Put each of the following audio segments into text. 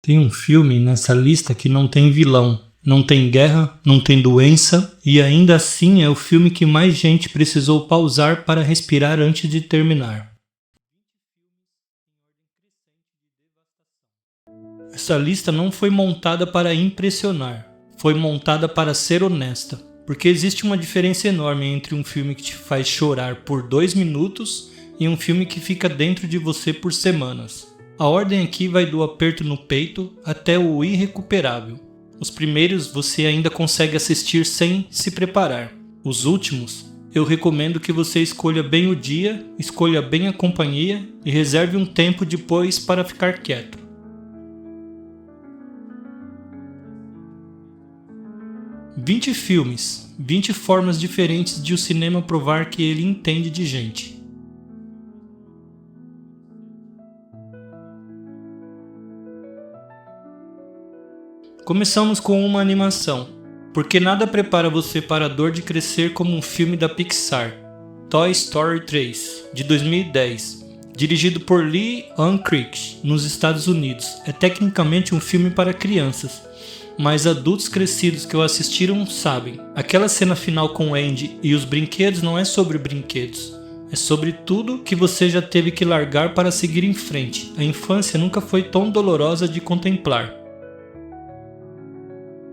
Tem um filme nessa lista que não tem vilão, não tem guerra, não tem doença e ainda assim é o filme que mais gente precisou pausar para respirar antes de terminar. Essa lista não foi montada para impressionar, foi montada para ser honesta, porque existe uma diferença enorme entre um filme que te faz chorar por 2 minutos e um filme que fica dentro de você por semanas. A ordem aqui vai do aperto no peito até o irrecuperável. Os primeiros você ainda consegue assistir sem se preparar. Os últimos, eu recomendo que você escolha bem o dia, escolha bem a companhia e reserve um tempo depois para ficar quieto. "20 filmes, 20 formas diferentes de o cinema provar que ele entende de gente." Começamos com uma animação, porque nada prepara você para a dor de crescer como um filme da Pixar. Toy Story 3, de 2010, dirigido por Lee Unkrich, nos Estados Unidos. É tecnicamente um filme para crianças, mas adultos crescidos que o assistiram sabem. Aquela cena final com Andy e os brinquedos não é sobre brinquedos, é sobre tudo que você já teve que largar para seguir em frente. A infância nunca foi tão dolorosa de contemplar.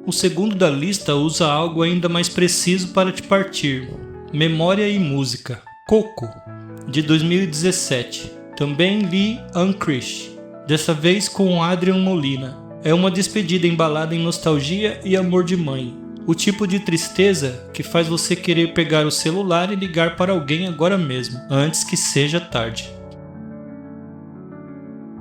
O segundo da lista usa algo ainda mais preciso para te partir: memória e música. Coco, de 2017, também Lee Unkrich, dessa vez com Adrian Molina. É uma despedida embalada em nostalgia e amor de mãe. O tipo de tristeza que faz você querer pegar o celular e ligar para alguém agora mesmo, antes que seja tarde.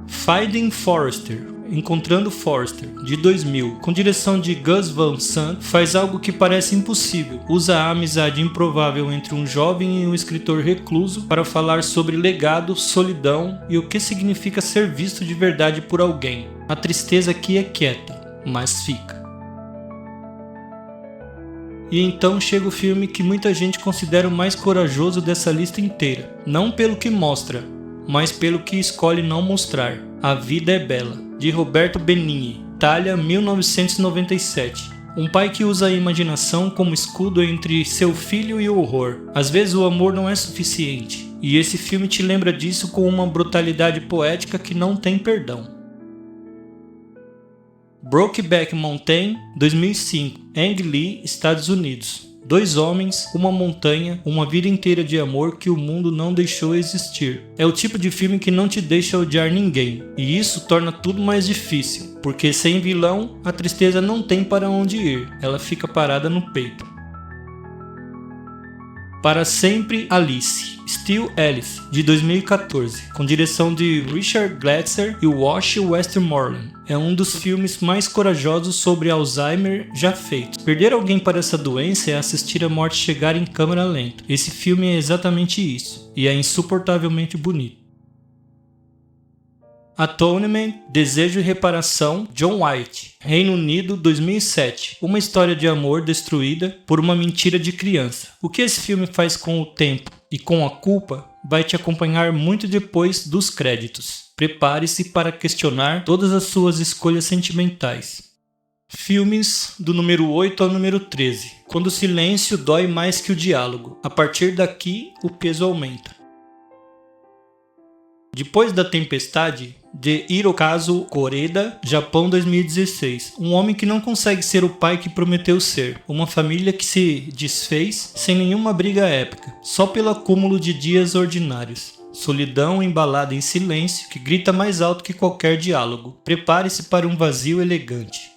Finding Forrester, Encontrando Forrester, de 2000, com direção de Gus Van Sant, faz algo que parece impossível. Usa a amizade improvável entre um jovem e um escritor recluso para falar sobre legado, solidão e o que significa ser visto de verdade por alguém. A tristeza aqui é quieta, mas fica. E então chega o filme que muita gente considera o mais corajoso dessa lista inteira. Não pelo que mostra, mas pelo que escolhe não mostrar. A Vida é Bela, de Roberto Benigni, Itália, 1997. Um pai que usa a imaginação como escudo entre seu filho e o horror. Às vezes o amor não é suficiente, e esse filme te lembra disso com uma brutalidade poética que não tem perdão. Brokeback Mountain, 2005, Ang Lee, Estados Unidos. 2 homens, uma montanha, uma vida inteira de amor que o mundo não deixou existir. É o tipo de filme que não te deixa odiar ninguém, e isso torna tudo mais difícil, porque sem vilão, a tristeza não tem para onde ir, ela fica parada no peito. Para Sempre Alice, Still Alice, de 2014, com direção de Richard Gladser e Wash Westmoreland. É um dos filmes mais corajosos sobre Alzheimer já feitos. Perder alguém para essa doença é assistir a morte chegar em câmera lenta. Esse filme é exatamente isso, e é insuportavelmente bonito. Atonement, Desejo e Reparação, John White, Reino Unido, 2007. Uma história de amor destruída por uma mentira de criança. O que esse filme faz com o tempo e com a culpa vai te acompanhar muito depois dos créditos. Prepare-se para questionar todas as suas escolhas sentimentais. Filmes do número 8 ao número 13. Quando o silêncio dói mais que o diálogo. A partir daqui, o peso aumenta. Depois da Tempestade, de Hirokazu Koreda, Japão, 2016. Um homem que não consegue ser o pai que prometeu ser. Uma família que se desfez sem nenhuma briga épica, só pelo acúmulo de dias ordinários. Solidão embalada em silêncio que grita mais alto que qualquer diálogo. Prepare-se para um vazio elegante.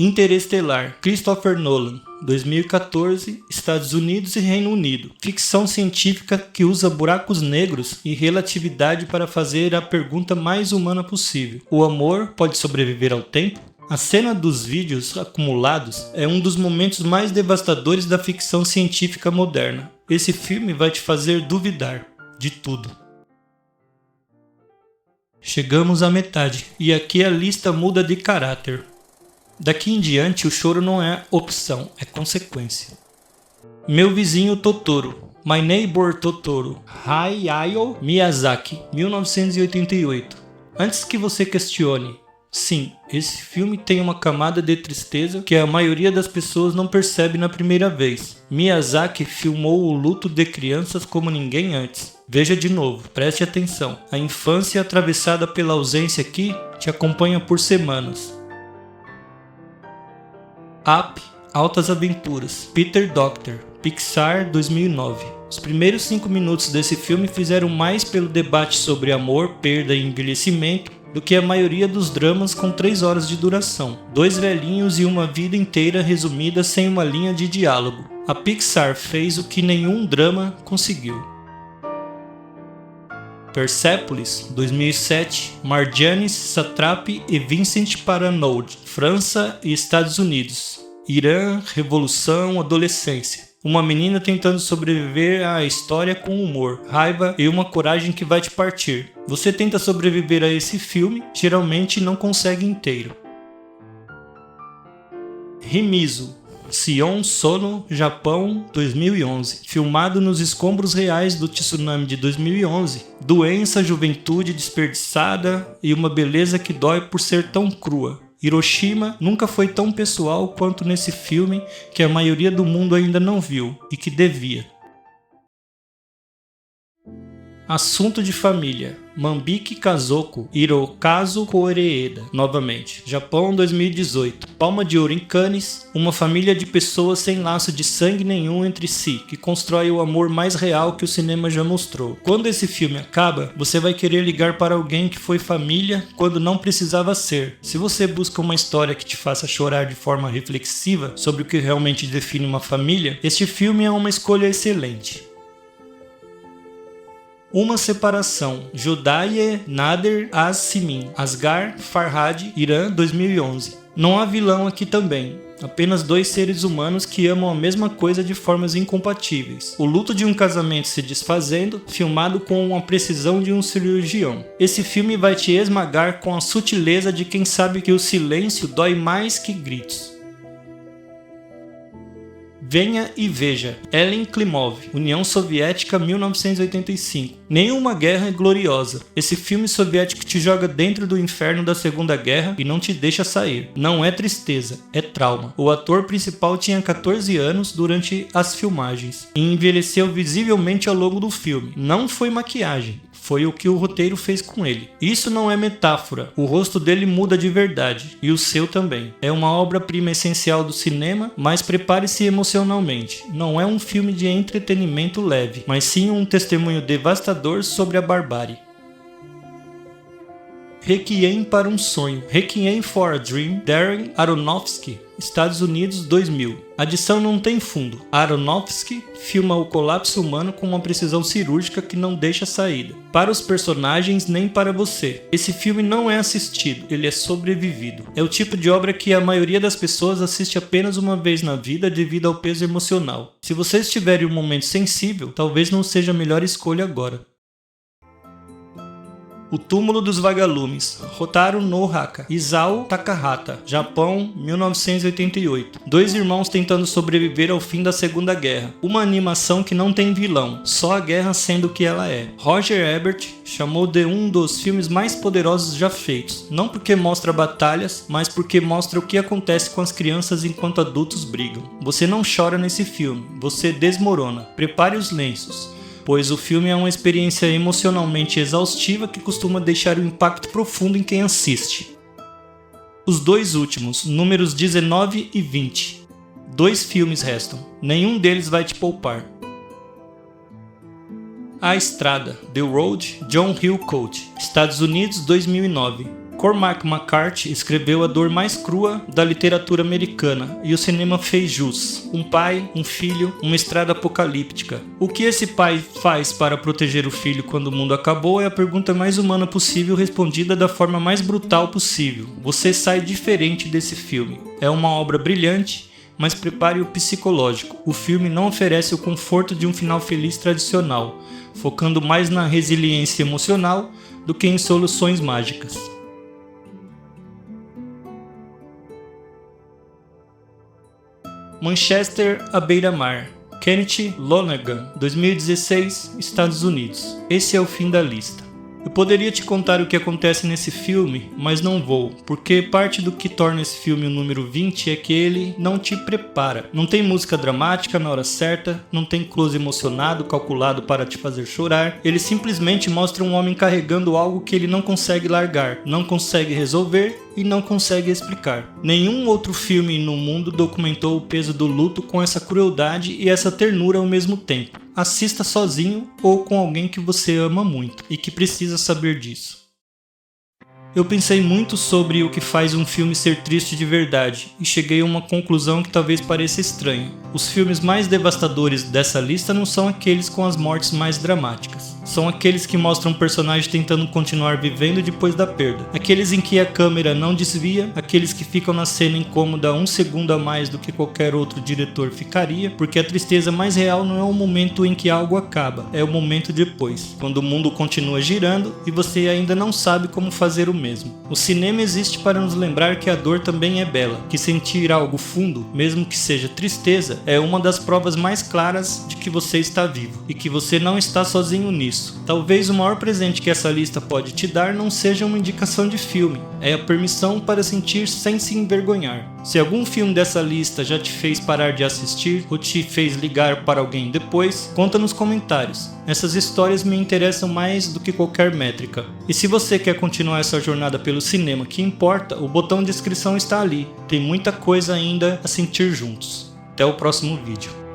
Interestelar, Christopher Nolan, 2014, Estados Unidos e Reino Unido. Ficção científica que usa buracos negros e relatividade para fazer a pergunta mais humana possível: o amor pode sobreviver ao tempo? A cena dos vídeos acumulados é um dos momentos mais devastadores da ficção científica moderna. Esse filme vai te fazer duvidar de tudo. Chegamos à metade, e aqui a lista muda de caráter. Daqui em diante o choro não é opção, é consequência. Meu Vizinho Totoro, My Neighbor Totoro, Hayao Miyazaki, 1988. Antes que você questione, sim, esse filme tem uma camada de tristeza que a maioria das pessoas não percebe na primeira vez. Miyazaki filmou o luto de crianças como ninguém antes. Veja de novo, preste atenção. A infância atravessada pela ausência aqui te acompanha por semanas. Up, Altas Aventuras, Peter Docter, Pixar 2009. Os primeiros 5 minutos desse filme fizeram mais pelo debate sobre amor, perda e envelhecimento do que a maioria dos dramas com 3 horas de duração. 2 velhinhos e uma vida inteira resumida sem uma linha de diálogo. A Pixar fez o que nenhum drama conseguiu. Persepolis, 2007, Marjane Satrapi e Vincent Paranaud, França e Estados Unidos. Irã, Revolução, Adolescência. Uma menina tentando sobreviver à história com humor, raiva e uma coragem que vai te partir. Você tenta sobreviver a esse filme, geralmente não consegue inteiro. Himizu, Sion Sono, Japão, 2011. Filmado nos escombros reais do tsunami de 2011. Doença, juventude desperdiçada e uma beleza que dói por ser tão crua. Hiroshima nunca foi tão pessoal quanto nesse filme que a maioria do mundo ainda não viu e que devia. Assunto de família. Manbiki Kazoko, Hirokazu Koreeda, novamente. Japão 2018. Palma de Ouro em Cannes, uma família de pessoas sem laço de sangue nenhum entre si, que constrói o amor mais real que o cinema já mostrou. Quando esse filme acaba, você vai querer ligar para alguém que foi família quando não precisava ser. Se você busca uma história que te faça chorar de forma reflexiva sobre o que realmente define uma família, este filme é uma escolha excelente. Uma separação. Jodaye Nader Az-Simin, Asghar Farhadi, Irã, 2011. Não há vilão aqui também. Apenas 2 seres humanos que amam a mesma coisa de formas incompatíveis. O luto de um casamento se desfazendo, filmado com a precisão de um cirurgião. Esse filme vai te esmagar com a sutileza de quem sabe que o silêncio dói mais que gritos. Venha e veja. Ellen Klimov, União Soviética 1985. Nenhuma guerra é gloriosa. Esse filme soviético te joga dentro do inferno da Segunda Guerra e não te deixa sair. Não é tristeza, é trauma. O ator principal tinha 14 anos durante as filmagens e envelheceu visivelmente ao longo do filme. Não foi maquiagem. Foi o que o roteiro fez com ele. Isso não é metáfora. O rosto dele muda de verdade. E o seu também. É uma obra-prima essencial do cinema, mas prepare-se emocionalmente. Não é um filme de entretenimento leve, mas sim um testemunho devastador sobre a barbárie. Requiem para um sonho. Requiem for a Dream, Darren Aronofsky, Estados Unidos, 2000. A adição não tem fundo. Aronofsky filma o colapso humano com uma precisão cirúrgica que não deixa saída. Para os personagens, nem para você. Esse filme não é assistido, ele é sobrevivido. É o tipo de obra que a maioria das pessoas assiste apenas uma vez na vida devido ao peso emocional. Se você estiver em um momento sensível, talvez não seja a melhor escolha agora. O Túmulo dos Vagalumes, Hotaru no Haka, Isao Takahata, Japão, 1988. 2 irmãos tentando sobreviver ao fim da Segunda Guerra. Uma animação que não tem vilão, só a guerra sendo o que ela é. Roger Ebert chamou de um dos filmes mais poderosos já feitos, não porque mostra batalhas, mas porque mostra o que acontece com as crianças enquanto adultos brigam. Você não chora nesse filme, você desmorona. Prepare os lenços, pois o filme é uma experiência emocionalmente exaustiva que costuma deixar um impacto profundo em quem assiste. Os 2 últimos, números 19 e 20. 2 filmes restam, nenhum deles vai te poupar. A Estrada, The Road, John Hill Coat, Estados Unidos, 2009. Cormac McCarthy escreveu a dor mais crua da literatura americana e o cinema fez jus. Um pai, um filho, uma estrada apocalíptica. O que esse pai faz para proteger o filho quando o mundo acabou é a pergunta mais humana possível respondida da forma mais brutal possível. Você sai diferente desse filme. É uma obra brilhante, mas prepare o psicológico. O filme não oferece o conforto de um final feliz tradicional, focando mais na resiliência emocional do que em soluções mágicas. Manchester à beira-mar, Kenneth Lonergan, 2016, Estados Unidos. Esse é o fim da lista. Eu poderia te contar o que acontece nesse filme, mas não vou, porque parte do que torna esse filme o número 20 é que ele não te prepara. Não tem música dramática na hora certa, não tem close emocionado, calculado para te fazer chorar. Ele simplesmente mostra um homem carregando algo que ele não consegue largar, não consegue resolver e não consegue explicar. Nenhum outro filme no mundo documentou o peso do luto com essa crueldade e essa ternura ao mesmo tempo. Assista sozinho ou com alguém que você ama muito e que precisa saber disso. Eu pensei muito sobre o que faz um filme ser triste de verdade e cheguei a uma conclusão que talvez pareça estranha. Os filmes mais devastadores dessa lista não são aqueles com as mortes mais dramáticas. São aqueles que mostram o personagem tentando continuar vivendo depois da perda. Aqueles em que a câmera não desvia, aqueles que ficam na cena incômoda 1 segundo a mais do que qualquer outro diretor ficaria, porque a tristeza mais real não é o momento em que algo acaba, é o momento depois, quando o mundo continua girando e você ainda não sabe como fazer o mesmo. O cinema existe para nos lembrar que a dor também é bela, que sentir algo fundo, mesmo que seja tristeza, é uma das provas mais claras de que você está vivo e que você não está sozinho nisso. Talvez o maior presente que essa lista pode te dar não seja uma indicação de filme, é a permissão para sentir sem se envergonhar. Se algum filme dessa lista já te fez parar de assistir ou te fez ligar para alguém depois, conta nos comentários. Essas histórias me interessam mais do que qualquer métrica. E se você quer continuar essa jornada pelo cinema que importa, o botão de inscrição está ali. Tem muita coisa ainda a sentir juntos. Até o próximo vídeo.